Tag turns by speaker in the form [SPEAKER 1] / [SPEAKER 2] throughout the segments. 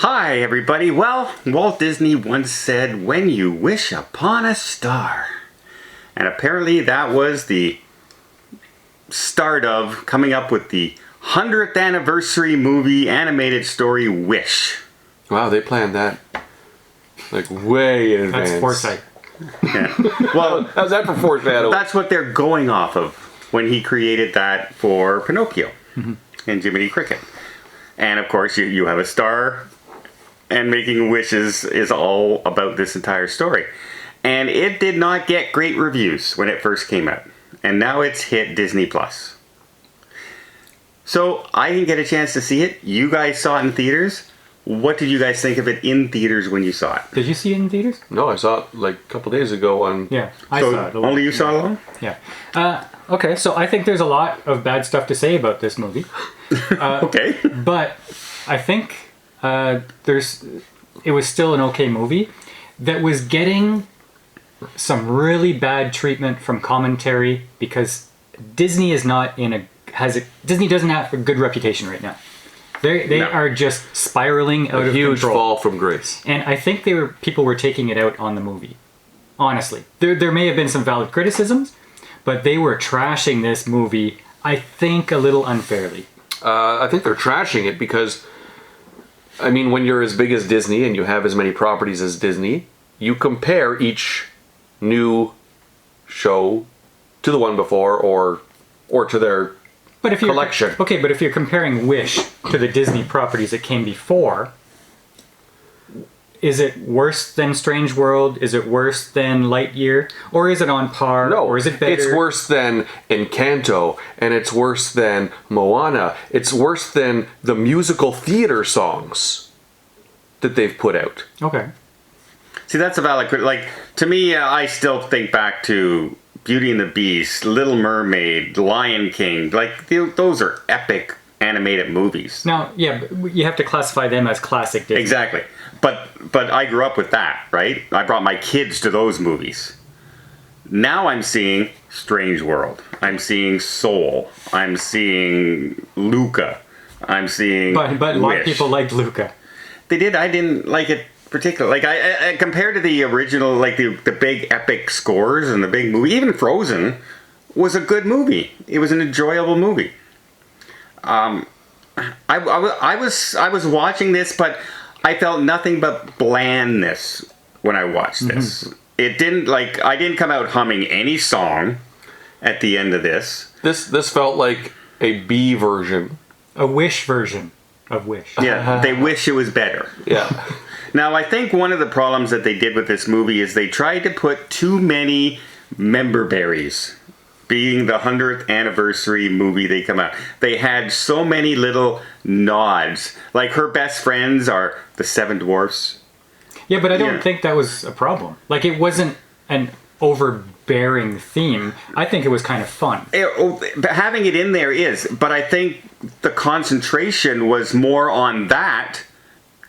[SPEAKER 1] Hi, everybody. Well, Walt Disney once said, "When you wish upon a star." And apparently that was the start of coming up with the 100th anniversary movie animated story, Wish.
[SPEAKER 2] Wow, they planned that like way in advance.
[SPEAKER 3] That's foresight.
[SPEAKER 1] Yeah. Well,
[SPEAKER 2] how's that for foreshadow?
[SPEAKER 1] that's what they're going off of when he created that for Pinocchio and Jiminy Cricket. And of course, you have a star, and making wishes is all about this entire story. And it did not get great reviews when it first came out. And now it's hit Disney Plus. So I didn't get a chance to see it. You guys saw it in theaters. What did you guys think of it in theaters when you saw it?
[SPEAKER 3] Did you see it in theaters?
[SPEAKER 2] No, I saw it like a couple days ago on...
[SPEAKER 3] Yeah, I
[SPEAKER 1] So
[SPEAKER 3] saw it.
[SPEAKER 1] only you saw it alone?
[SPEAKER 3] Yeah. Okay, so I think there's a lot of bad stuff to say about this movie.
[SPEAKER 1] Okay.
[SPEAKER 3] But I think it was still an okay movie that was getting some really bad treatment from commentary because Disney is not Disney doesn't have a good reputation right now. They are just spiraling out of
[SPEAKER 2] huge
[SPEAKER 3] control.
[SPEAKER 2] fall from grace.
[SPEAKER 3] And I think people were taking it out on the movie. Honestly, there may have been some valid criticisms, but they were trashing this movie, I think, a little unfairly.
[SPEAKER 2] I think they're trashing it because, I mean, when you're as big as Disney and you have as many properties as Disney, you compare each new show to the one before or to their collection.
[SPEAKER 3] Okay, but if you're comparing Wish to the Disney properties that came before, is it worse than Strange World? Is it worse than Lightyear? Or is it on par?
[SPEAKER 2] No,
[SPEAKER 3] or is it better?
[SPEAKER 2] It's worse than Encanto, and it's worse than Moana. It's worse than the musical theater songs that they've put out.
[SPEAKER 3] Okay.
[SPEAKER 1] See, that's a valid critique. Like, to me, I still think back to Beauty and the Beast, Little Mermaid, Lion King. Like, those are epic animated movies.
[SPEAKER 3] Now, yeah, but you have to classify them as classic Disney.
[SPEAKER 1] Exactly. But I grew up with that, right? I brought my kids to those movies. Now I'm seeing Strange World. I'm seeing Soul. I'm seeing Luca. I'm seeing
[SPEAKER 3] But a lot of
[SPEAKER 1] Wish.
[SPEAKER 3] people liked Luca.
[SPEAKER 1] They did. I didn't like it particularly. Like, I compared to the original, like the big epic scores and the big movie, even Frozen was a good movie. It was an enjoyable movie. I was watching this, but I felt nothing but blandness when I watched this. It didn't, I didn't come out humming any song at the end of this.
[SPEAKER 2] This felt like a B version.
[SPEAKER 3] A Wish version of Wish.
[SPEAKER 1] Yeah, they wish it was better.
[SPEAKER 2] Yeah.
[SPEAKER 1] Now, I think one of the problems that they did with this movie is they tried to put too many member berries. Being the 100th anniversary movie they come out. They had so many little nods. Like, her best friends are the Seven Dwarfs.
[SPEAKER 3] Yeah, but I don't think that was a problem. Like, it wasn't an overbearing theme. I think it was kind of fun.
[SPEAKER 1] Having it in there is, but I think the concentration was more on that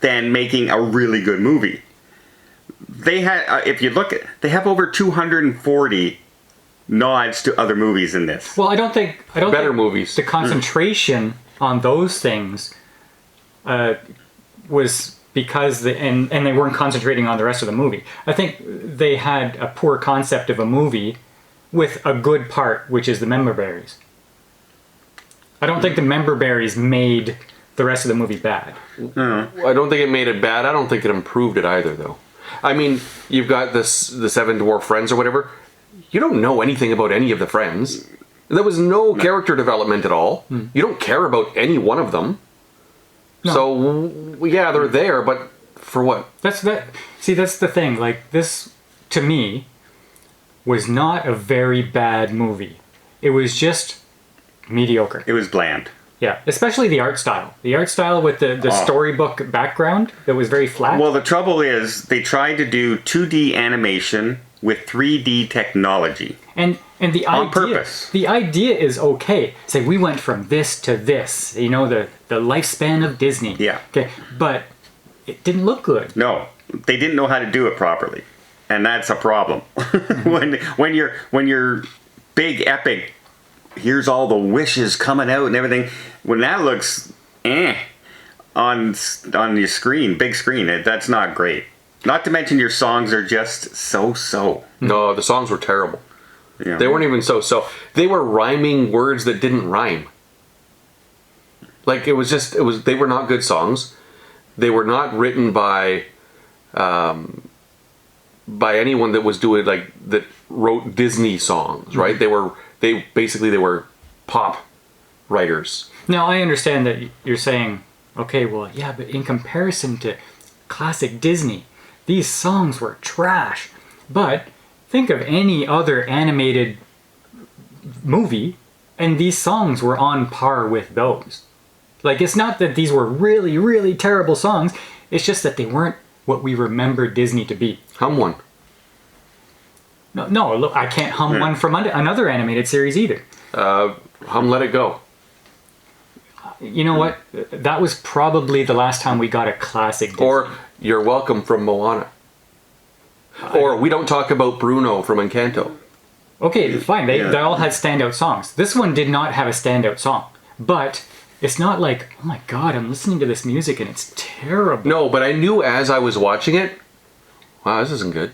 [SPEAKER 1] than making a really good movie. They had, if you look at, they have over 240 nods to other movies in this.
[SPEAKER 3] Well, I don't think
[SPEAKER 2] Better movies.
[SPEAKER 3] The concentration on those things was because and they weren't concentrating on the rest of the movie. I think they had a poor concept of a movie with a good part, which is the member berries. I don't think the member berries made the rest of the movie bad.
[SPEAKER 2] I don't think it made it bad. I don't think it improved it either, though. I mean, you've got the Seven Dwarf Friends or whatever. You don't know anything about any of the friends. There was no character development at all. You don't care about any one of them.
[SPEAKER 3] No.
[SPEAKER 2] So, yeah, they're there, but for what?
[SPEAKER 3] See, that's the thing. Like, this, to me, was not a very bad movie. It was just mediocre.
[SPEAKER 1] It was bland.
[SPEAKER 3] Yeah, especially the art style. The art style with the storybook background that was very flat.
[SPEAKER 1] Well, the trouble is they tried to do 2D animation with 3D technology.
[SPEAKER 3] And the
[SPEAKER 1] on
[SPEAKER 3] idea,
[SPEAKER 1] purpose.
[SPEAKER 3] The idea is okay. Say we went from this to this. You know, the lifespan of Disney.
[SPEAKER 1] Yeah.
[SPEAKER 3] Okay, but it didn't look good.
[SPEAKER 1] No, they didn't know how to do it properly, and that's a problem. when you're big epic, here's all the wishes coming out and everything. When that looks, on your screen, big screen. That's not great. Not to mention your songs are just so.
[SPEAKER 2] No, the songs were terrible.
[SPEAKER 1] Yeah.
[SPEAKER 2] They weren't even so. They were rhyming words that didn't rhyme. Like they were not good songs. They were not written by anyone that was doing that wrote Disney songs, right? They were pop writers.
[SPEAKER 3] Now, I understand that you're saying, okay, well, yeah, but in comparison to classic Disney, these songs were trash. But think of any other animated movie, and these songs were on par with those. Like, it's not that these were really, really terrible songs. It's just that they weren't what we remember Disney to be.
[SPEAKER 2] Hum one.
[SPEAKER 3] No, look, I can't hum one from another animated series either.
[SPEAKER 2] Hum Let It Go.
[SPEAKER 3] You know what? That was probably the last time we got a classic Disney.
[SPEAKER 2] Or You're Welcome from Moana. Or We Don't Talk About Bruno from Encanto.
[SPEAKER 3] Okay, fine. They all had standout songs. This one did not have a standout song. But it's not like, oh my god, I'm listening to this music and it's terrible.
[SPEAKER 2] No, but I knew as I was watching it, wow, this isn't good.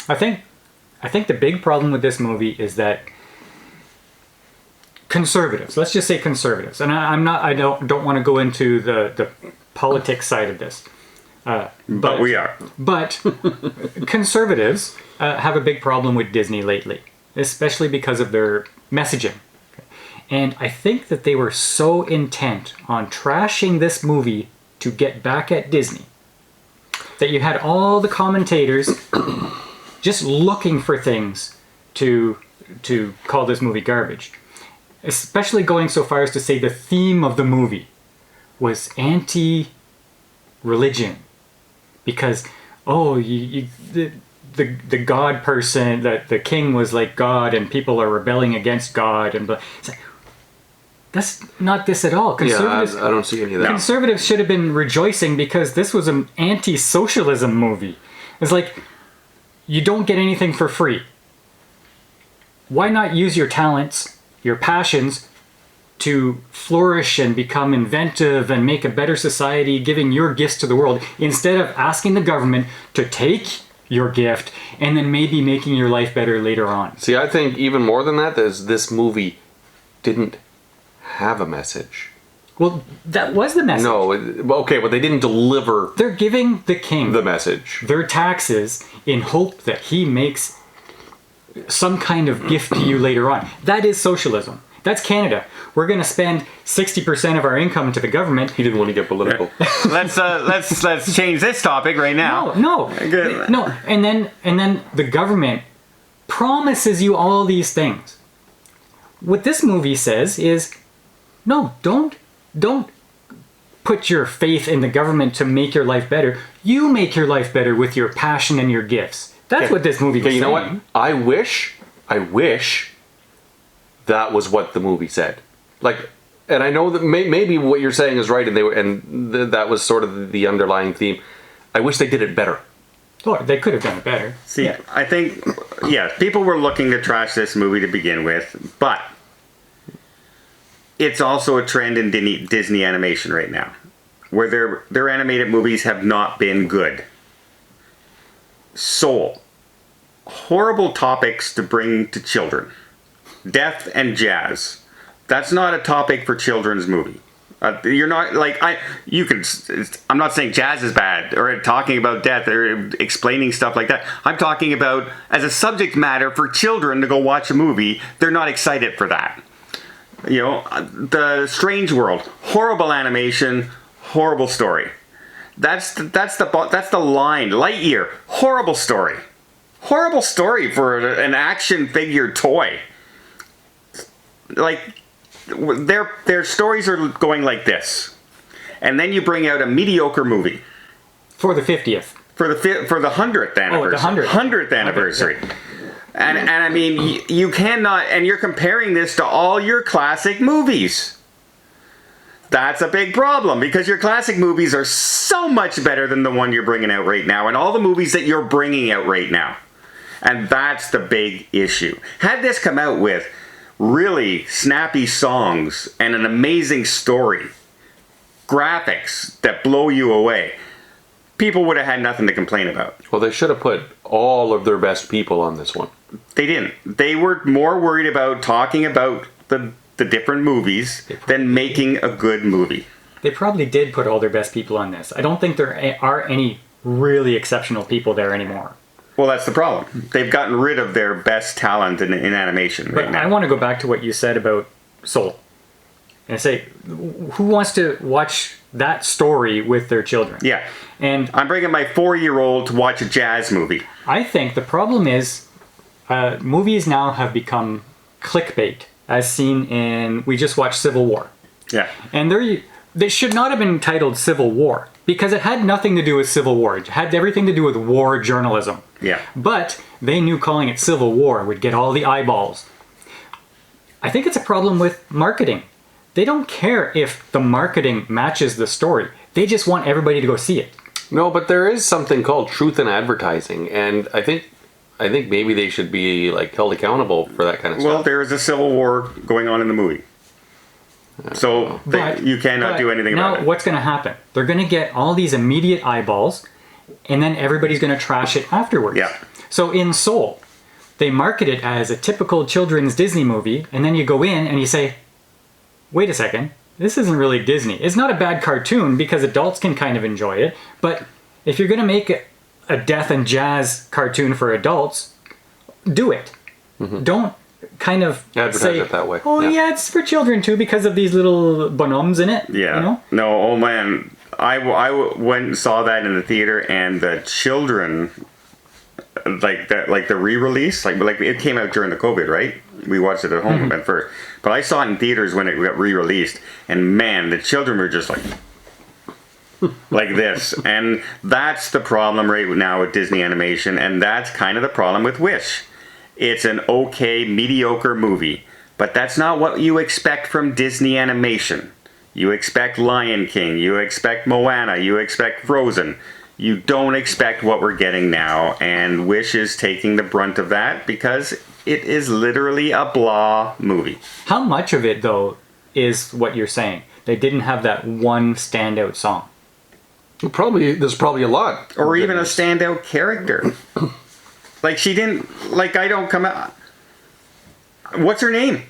[SPEAKER 3] I think the big problem with this movie is that conservatives, let's just say conservatives, and I don't want to go into the politics side of this.
[SPEAKER 1] But we are.
[SPEAKER 3] But conservatives have a big problem with Disney lately, especially because of their messaging. And I think that they were so intent on trashing this movie to get back at Disney that you had all the commentators just looking for things to call this movie garbage. Especially going so far as to say the theme of the movie was anti-religion. Because, the God person, the king was like God and people are rebelling against God. And it's like, that's not this at all. Conservatives,
[SPEAKER 2] I don't see any of that.
[SPEAKER 3] Conservatives should have been rejoicing because this was an anti-socialism movie. It's like, you don't get anything for free. Why not use your talents, your passions, to flourish and become inventive and make a better society, giving your gifts to the world, instead of asking the government to take your gift and then maybe making your life better later on?
[SPEAKER 2] See, I think even more than that is this movie didn't have a message.
[SPEAKER 3] Well, that was the message.
[SPEAKER 2] No, okay, but they didn't deliver
[SPEAKER 3] They're giving the king
[SPEAKER 2] the message.
[SPEAKER 3] their taxes in hope that he makes some kind of gift to you later on. That is socialism. That's Canada. We're going to spend 60% of our income to the government.
[SPEAKER 2] He didn't want to get political.
[SPEAKER 1] Let's change this topic right now.
[SPEAKER 3] No.
[SPEAKER 1] Good.
[SPEAKER 3] No. And then the government promises you all these things. What this movie says is, no, don't put your faith in the government to make your life better. You make your life better with your passion and your gifts. That's what this movie was saying.
[SPEAKER 2] You know what? I wish that was what the movie said. Like, and I know that maybe what you're saying is right, and that was sort of the underlying theme. I wish they did it better.
[SPEAKER 3] Oh, they could have done it better.
[SPEAKER 1] See, I think, people were looking to trash this movie to begin with, but it's also a trend in Disney animation right now, where their animated movies have not been good. Soul. Horrible topics to bring to children. Death and jazz. That's not a topic for children's movie. You're not like I'm not saying jazz is bad or talking about death or explaining stuff like that. I'm talking about as a subject matter for children to go watch a movie. They're not excited for that. The Strange World, horrible animation, horrible story. That's the line. Lightyear, horrible story. Horrible story for an action figure toy. Like, their stories are going like this, and then you bring out a mediocre movie
[SPEAKER 3] For the 50th.
[SPEAKER 1] for the 100th anniversary.
[SPEAKER 3] Oh, the 100th
[SPEAKER 1] anniversary.
[SPEAKER 3] Okay,
[SPEAKER 1] And I mean, you cannot, and you're comparing this to all your classic movies. That's a big problem, because your classic movies are so much better than the one you're bringing out right now, and all the movies that you're bringing out right now. And that's the big issue. Had this come out with really snappy songs and an amazing story, graphics that blow you away, people would have had nothing to complain about.
[SPEAKER 2] Well, they should have put all of their best people on this one.
[SPEAKER 1] They didn't. They were more worried about talking about the different movies than making a good movie.
[SPEAKER 3] They probably did put all their best people on this. I don't think there are any really exceptional people there anymore.
[SPEAKER 1] Well, that's the problem. They've gotten rid of their best talent in animation right
[SPEAKER 3] But
[SPEAKER 1] now.
[SPEAKER 3] I want to go back to what you said about Soul. And say, who wants to watch that story with their children?
[SPEAKER 1] Yeah.
[SPEAKER 3] And
[SPEAKER 1] I'm bringing my 4-year-old to watch a jazz movie.
[SPEAKER 3] I think the problem is movies now have become clickbait, as seen in, we just watched Civil War.
[SPEAKER 1] Yeah.
[SPEAKER 3] And they should not have been titled Civil War, because it had nothing to do with Civil War. It had everything to do with war journalism.
[SPEAKER 1] Yeah.
[SPEAKER 3] But they knew calling it Civil War would get all the eyeballs. I think it's a problem with marketing. They don't care if the marketing matches the story. They just want everybody to go see it.
[SPEAKER 2] No, but there is something called truth in advertising, and I think maybe they should be like held accountable for that kind of
[SPEAKER 1] Well,
[SPEAKER 2] stuff.
[SPEAKER 1] there is a civil war going on in the movie. So you cannot do anything about
[SPEAKER 3] Now,
[SPEAKER 1] it.
[SPEAKER 3] what's going to happen? They're going to get all these immediate eyeballs, and then everybody's going to trash it afterwards.
[SPEAKER 1] Yeah.
[SPEAKER 3] So in Soul, they market it as a typical children's Disney movie, and then you go in and you say, wait a second, this isn't really Disney. It's not a bad cartoon because adults can kind of enjoy it, but if you're going to make a death and jazz cartoon for adults, do it. Don't kind of
[SPEAKER 2] Advertise
[SPEAKER 3] say,
[SPEAKER 2] it that way.
[SPEAKER 3] oh
[SPEAKER 2] Yeah.
[SPEAKER 3] yeah, it's for children too because of these little bonhommes in it.
[SPEAKER 1] Yeah.
[SPEAKER 3] You know?
[SPEAKER 1] No, oh man. I went and saw that in the theater, and the children, like the re-release, like it came out during the COVID, right? We watched it at home at first. But I saw it in theaters when it got re-released, and man, the children were just like this. And that's the problem right now with Disney animation, and that's kind of the problem with Wish. It's an okay, mediocre movie, but that's not what you expect from Disney animation. You expect Lion King, you expect Moana, you expect Frozen. You don't expect what we're getting now, and Wish is taking the brunt of that because it is literally a blah movie.
[SPEAKER 3] How much of it, though, is what you're saying? They didn't have that one standout song.
[SPEAKER 2] There's probably a lot.
[SPEAKER 1] Or even a standout character. Like, she didn't, like, I don't come out. What's her name?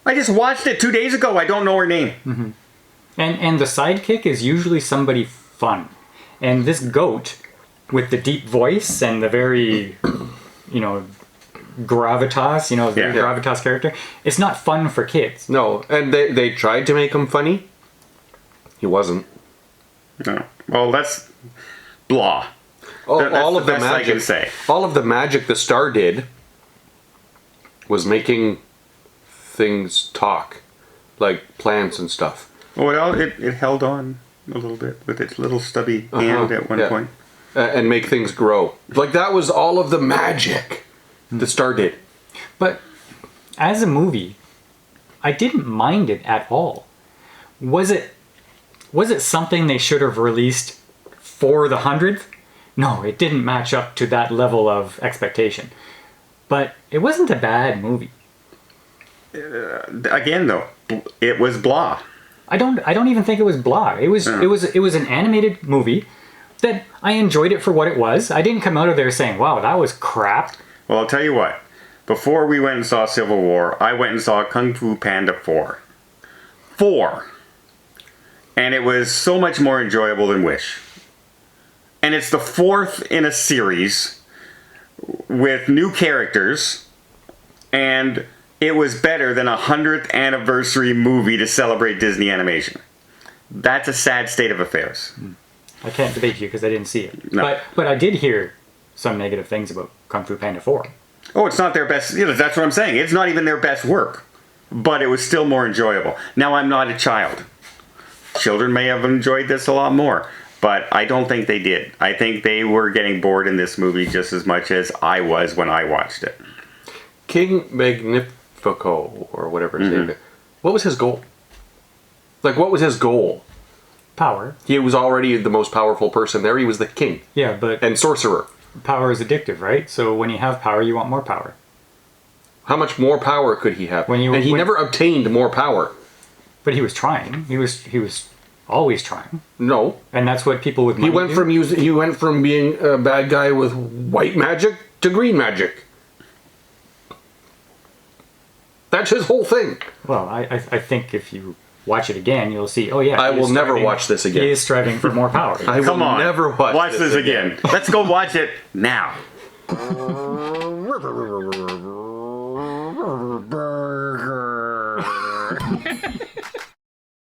[SPEAKER 1] I just watched it 2 days ago. I don't know her name.
[SPEAKER 3] And the sidekick is usually somebody fun. And this goat, with the deep voice and the very, gravitas, the
[SPEAKER 1] Yeah.
[SPEAKER 3] gravitas character, it's not fun for kids.
[SPEAKER 2] No, and they tried to make him funny. He wasn't.
[SPEAKER 1] No. Well, that's blah. That's
[SPEAKER 2] All of
[SPEAKER 1] the
[SPEAKER 2] the
[SPEAKER 1] best I
[SPEAKER 2] magic.
[SPEAKER 1] can say.
[SPEAKER 2] All of the magic the star did was making things talk, like plants and stuff.
[SPEAKER 1] Well, it held on a little bit with its little stubby hand at one
[SPEAKER 2] yeah.
[SPEAKER 1] point.
[SPEAKER 2] And make things grow. Like that was all of the magic the star did.
[SPEAKER 3] But as a movie, I didn't mind it at all. Was it something they should have released for the 100th? No, it didn't match up to that level of expectation. But it wasn't a bad movie.
[SPEAKER 1] Again, though, it was blah.
[SPEAKER 3] I don't even think it was blah. It was an animated movie that I enjoyed it for what it was. I didn't come out of there saying, "Wow, that was crap."
[SPEAKER 1] Well, I'll tell you what. Before we went and saw Civil War, I went and saw Kung Fu Panda 4. 4. And it was so much more enjoyable than Wish. And it's the 4th in a series with new characters, and it was better than a 100th anniversary movie to celebrate Disney animation. That's a sad state of affairs.
[SPEAKER 3] I can't debate you because I didn't see it.
[SPEAKER 1] No.
[SPEAKER 3] But I did hear some negative things about Kung Fu Panda 4.
[SPEAKER 1] Oh, it's not their best. That's what I'm saying. It's not even their best work. But it was still more enjoyable. Now, I'm not a child. Children may have enjoyed this a lot more. But I don't think they did. I think they were getting bored in this movie just as much as I was when I watched it.
[SPEAKER 2] King Magnifico, or whatever his name is. What was his goal? Like, what was his goal?
[SPEAKER 3] Power.
[SPEAKER 2] He was already the most powerful person there. He was the king
[SPEAKER 3] Yeah, but
[SPEAKER 2] and sorcerer.
[SPEAKER 3] power is addictive, right? So when you have power, you want more power.
[SPEAKER 2] How much more power could he have?
[SPEAKER 3] When
[SPEAKER 2] he never obtained more power.
[SPEAKER 3] But he was trying. He was always trying,
[SPEAKER 2] No.
[SPEAKER 3] and that's what people with money
[SPEAKER 2] He went from being a bad guy with white magic to green magic. That's his whole thing.
[SPEAKER 3] Well, I think if you watch it again, you'll see. Oh yeah,
[SPEAKER 2] I
[SPEAKER 3] he
[SPEAKER 2] will
[SPEAKER 3] is
[SPEAKER 2] never
[SPEAKER 3] striving-
[SPEAKER 2] watch this again.
[SPEAKER 3] He is striving for more power.
[SPEAKER 2] I
[SPEAKER 1] Come
[SPEAKER 2] will
[SPEAKER 1] on.
[SPEAKER 2] never watch
[SPEAKER 1] this again. Let's go watch it now.